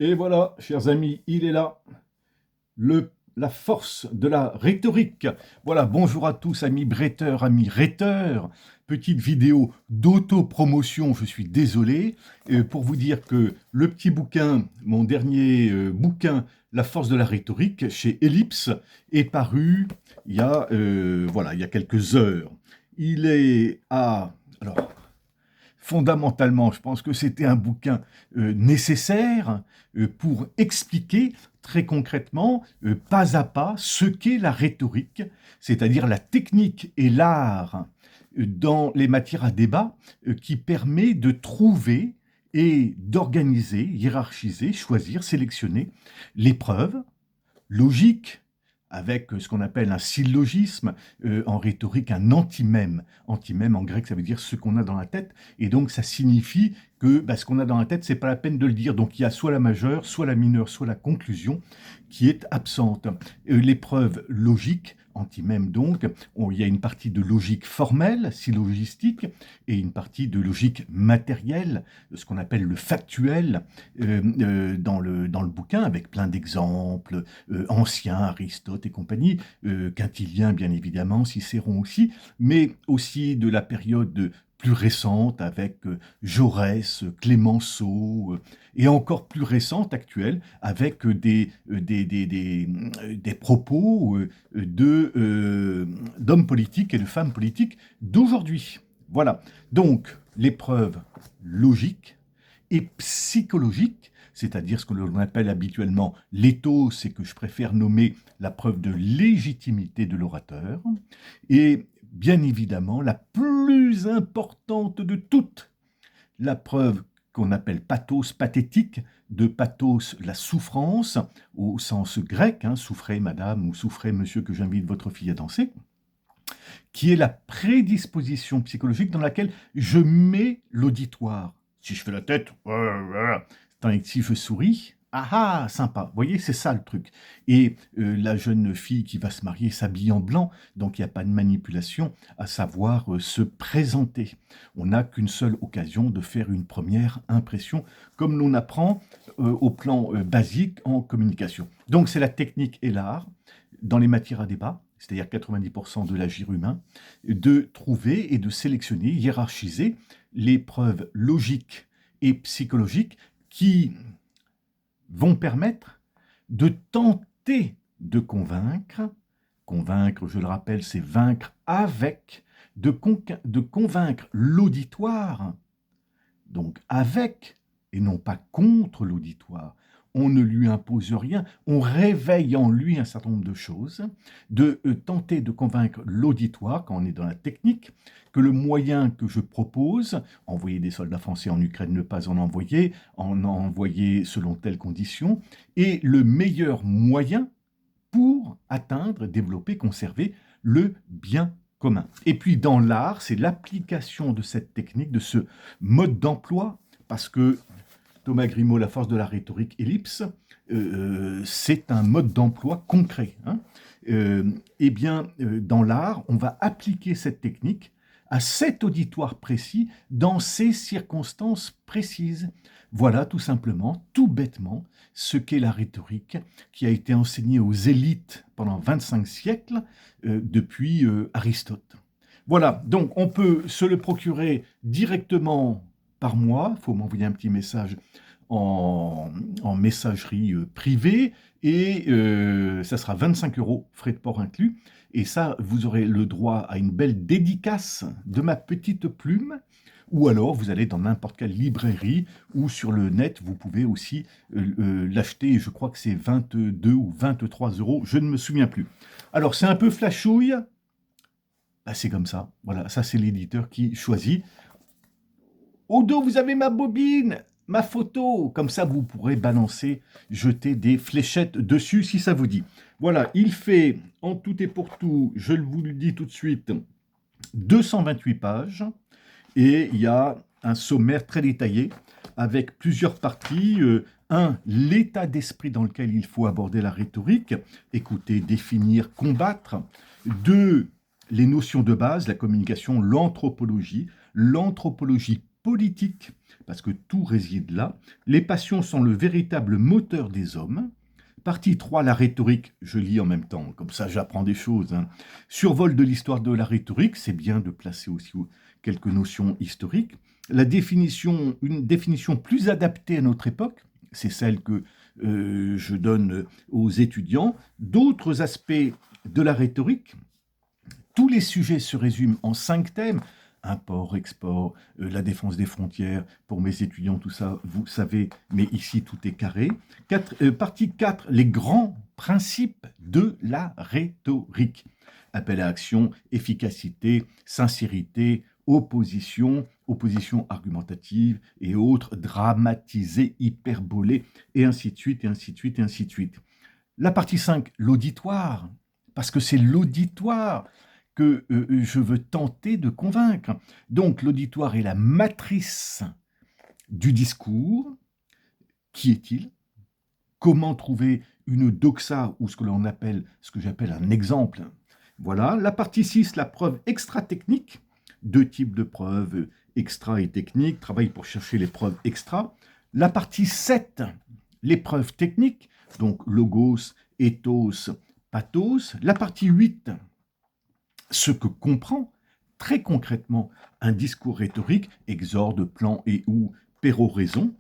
Et voilà, chers amis, il est là, la force de la rhétorique. Voilà, bonjour à tous, amis bretteurs, amis rhéteurs. Petite vidéo d'auto-promotion, je suis désolé, pour vous dire que le petit bouquin, mon dernier bouquin, La force de la rhétorique, chez Ellipse, est paru il y a quelques heures. Il est à... Alors, fondamentalement, je pense que c'était un bouquin nécessaire pour expliquer très concrètement, pas à pas, ce qu'est la rhétorique, c'est-à-dire la technique et l'art dans les matières à débat qui permet de trouver et d'organiser, hiérarchiser, choisir, sélectionner les preuves logiques, avec ce qu'on appelle un syllogisme, en rhétorique un antimème. Antimème en grec, ça veut dire ce qu'on a dans la tête, et donc ça signifie que ce qu'on a dans la tête, c'est pas la peine de le dire. Donc il y a soit la majeure, soit la mineure, soit la conclusion qui est absente. L'épreuve logique, antimème donc, il y a une partie de logique formelle, syllogistique, et une partie de logique matérielle, ce qu'on appelle le factuel, dans le bouquin, avec plein d'exemples anciens, Aristote et compagnie, Quintilien bien évidemment, Cicéron aussi, mais aussi de la période plus récente avec Jaurès, Clémenceau, et encore plus récente, actuelle, avec des propos d'hommes politiques et de femmes politiques d'aujourd'hui. Voilà. Donc, l'épreuve logique et psychologique, c'est-à-dire ce que l'on appelle habituellement l'éthos, c'est que je préfère nommer la preuve de légitimité de l'orateur, et bien évidemment la plus importante de toutes, la preuve qu'on appelle pathos pathétique, de pathos la souffrance, au sens grec, souffrez madame ou souffrez monsieur que j'invite votre fille à danser, qui est la prédisposition psychologique dans laquelle je mets l'auditoire. Si je fais la tête, tandis que si je souris, ah ah, sympa. Vous voyez, c'est ça le truc. Et la jeune fille qui va se marier s'habille en blanc, donc il n'y a pas de manipulation, à savoir se présenter. On n'a qu'une seule occasion de faire une première impression, comme l'on apprend au plan basique en communication. Donc c'est la technique et l'art dans les matières à débat, c'est-à-dire 90% de l'agir humain, de trouver et de sélectionner, hiérarchiser les preuves logiques et psychologiques qui vont permettre de tenter de convaincre. Convaincre, je le rappelle, c'est vaincre avec, de convaincre l'auditoire, donc avec et non pas contre l'auditoire. On ne lui impose rien, on réveille en lui un certain nombre de choses, de tenter de convaincre l'auditoire, quand on est dans la technique, que le moyen que je propose, envoyer des soldats français en Ukraine, ne pas en envoyer selon telles conditions, est le meilleur moyen pour atteindre, développer, conserver le bien commun. Et puis dans l'art, c'est l'application de cette technique, de ce mode d'emploi, parce que Thomas Grimaud, La force de la rhétorique, Ellipse, c'est un mode d'emploi concret. Dans l'art, on va appliquer cette technique à cet auditoire précis, dans ces circonstances précises. Voilà tout simplement, tout bêtement, ce qu'est la rhétorique, qui a été enseignée aux élites pendant 25 siècles, depuis Aristote. Voilà, donc on peut se le procurer directement par mois, il faut m'envoyer un petit message en messagerie privée, et ça sera 25 €, frais de port inclus, et ça, vous aurez le droit à une belle dédicace de ma petite plume, ou alors vous allez dans n'importe quelle librairie, ou sur le net, vous pouvez aussi l'acheter, je crois que c'est 22 ou 23 €, je ne me souviens plus. Alors c'est un peu flashouille, c'est comme ça, voilà, ça c'est l'éditeur qui choisit. Au dos, vous avez ma bobine, ma photo. Comme ça, vous pourrez balancer, jeter des fléchettes dessus si ça vous dit. Voilà, il fait en tout et pour tout, je vous le dis tout de suite, 228 pages. Et il y a un sommaire très détaillé avec plusieurs parties. L'état d'esprit dans lequel il faut aborder la rhétorique, écouter, définir, combattre. 2, les notions de base, la communication, l'anthropologie politique, parce que tout réside là. Les passions sont le véritable moteur des hommes. Partie 3, la rhétorique, je lis en même temps, comme ça j'apprends des choses. Hein. Survol de l'histoire de la rhétorique, c'est bien de placer aussi quelques notions historiques. Une définition plus adaptée à notre époque, c'est celle que je donne aux étudiants. D'autres aspects de la rhétorique, tous les sujets se résument en 5 thèmes. Import, export, la défense des frontières, pour mes étudiants, tout ça, vous savez, mais ici tout est carré. Partie 4, les grands principes de la rhétorique. Appel à action, efficacité, sincérité, opposition argumentative et autres, dramatisée, hyperbolée, et ainsi de suite, et ainsi de suite, et ainsi de suite. La partie 5, l'auditoire, parce que c'est l'auditoire que je veux tenter de convaincre. Donc l'auditoire est la matrice du discours. Qui est-il? Comment trouver une doxa ou ce que j'appelle un exemple? Voilà. La partie 6, la preuve extra-technique. 2 types de preuves, extra et technique. Travail pour chercher les preuves extra. La partie 7, les preuves techniques. Donc logos, ethos, pathos. La partie 8, ce que comprend très concrètement un discours rhétorique, exorde, plan et ou péroraison,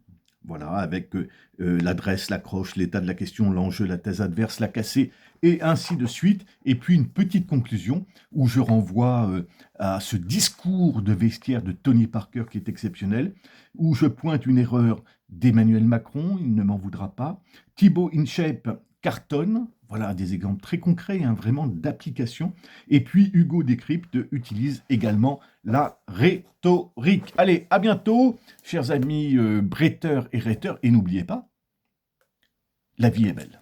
voilà, avec l'adresse, l'accroche, l'état de la question, l'enjeu, la thèse adverse, la cassée, et ainsi de suite. Et puis une petite conclusion où je renvoie à ce discours de vestiaire de Tony Parker qui est exceptionnel, où je pointe une erreur d'Emmanuel Macron, il ne m'en voudra pas. Thibaut InShape cartonne, voilà des exemples très concrets, hein, vraiment d'application. Et puis Hugo Décrypte utilise également la rhétorique. Allez, à bientôt, chers amis bretteurs et rhéteurs, et n'oubliez pas, la vie est belle.